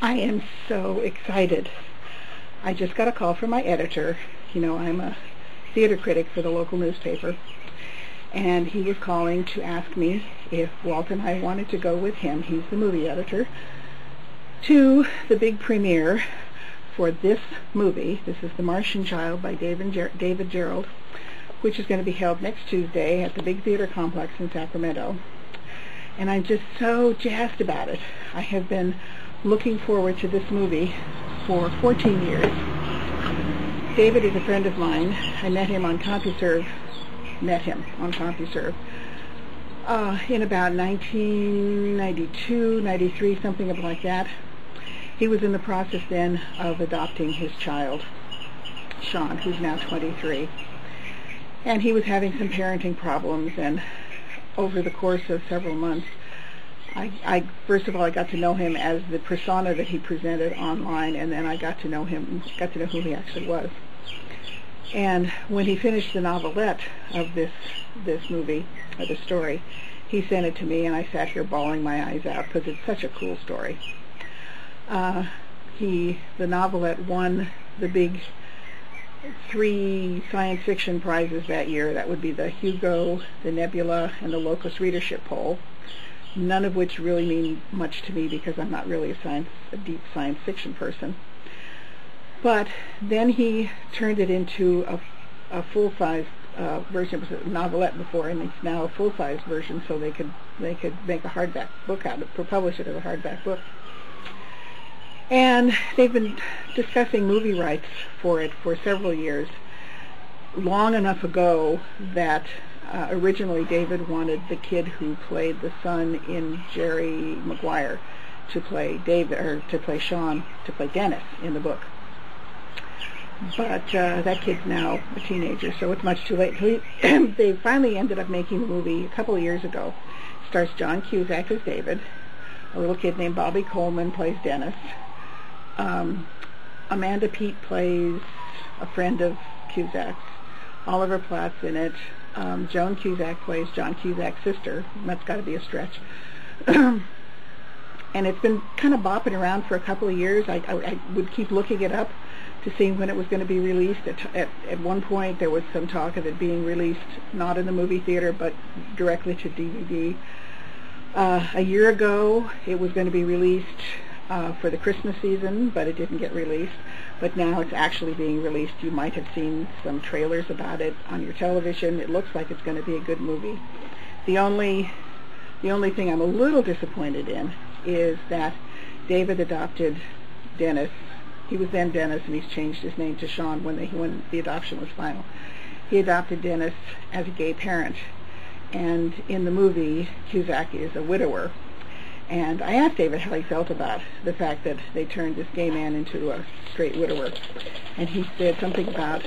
I am so excited. I just got a call from my editor. You know, I'm a theater critic for the local newspaper, and he was calling to ask me if Walt and I wanted to go with him, he's the movie editor, to the big premiere for this movie. This is The Martian Child by David Gerrold, which is going to be held next Tuesday at the Big Theater Complex in Sacramento. And I'm just so jazzed about it. I have been looking forward to this movie for 14 years. David is a friend of mine. I met him on CompuServe in about 1992, 93, something like that. He was in the process then of adopting his child, Sean, who's now 23. And he was having some parenting problems, and over the course of several months, I first of all, I got to know him as the persona that he presented online, and then I got to know who he actually was. And when he finished the novelette of this movie, or the story, he sent it to me, and I sat here bawling my eyes out because it's such a cool story. The novelette won the big 3 science fiction prizes that year. That would be the Hugo, the Nebula, and the Locus Readership Poll, none of which really mean much to me because I'm not really a deep science fiction person. But then he turned it into a full-size version. It was a novelette before, and it's now a full-size version, so they could make a hardback book out of it, publish it as a hardback book. And they've been discussing movie rights for it for several years, long enough ago that originally David wanted the kid who played the son in Jerry Maguire to play Sean, to play Dennis in the book. But that kid's now a teenager, so it's much too late. They finally ended up making the movie a couple of years ago. It stars John Cusack as David. A little kid named Bobby Coleman plays Dennis. Amanda Peet plays a friend of Cusack's. Oliver Platt's in it. Joan Cusack plays John Cusack's sister. That's got to be a stretch. And it's been kind of bopping around for a couple of years. I would keep looking it up to see when it was going to be released. At one point, there was some talk of it being released not in the movie theater, but directly to DVD. A year ago, it was going to be released for the Christmas season, but it didn't get released. But now it's actually being released. You might have seen some trailers about it on your television. It looks like it's going to be a good movie. The only thing I'm a little disappointed in is that David adopted Dennis. He was then Dennis, and he's changed his name to Sean when the adoption was final. He adopted Dennis as a gay parent, and in the movie, Cusack is a widower. And I asked David how he felt about the fact that they turned this gay man into a straight widower. And he said something about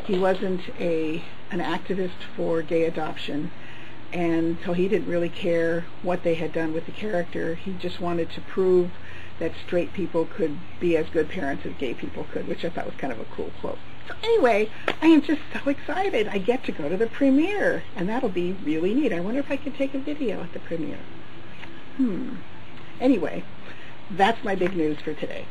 he wasn't an activist for gay adoption, and so he didn't really care what they had done with the character. He just wanted to prove that straight people could be as good parents as gay people could, which I thought was kind of a cool quote. So anyway, I am just so excited. I get to go to the premiere, and that'll be really neat. I wonder if I could take a video at the premiere. Anyway, that's my big news for today.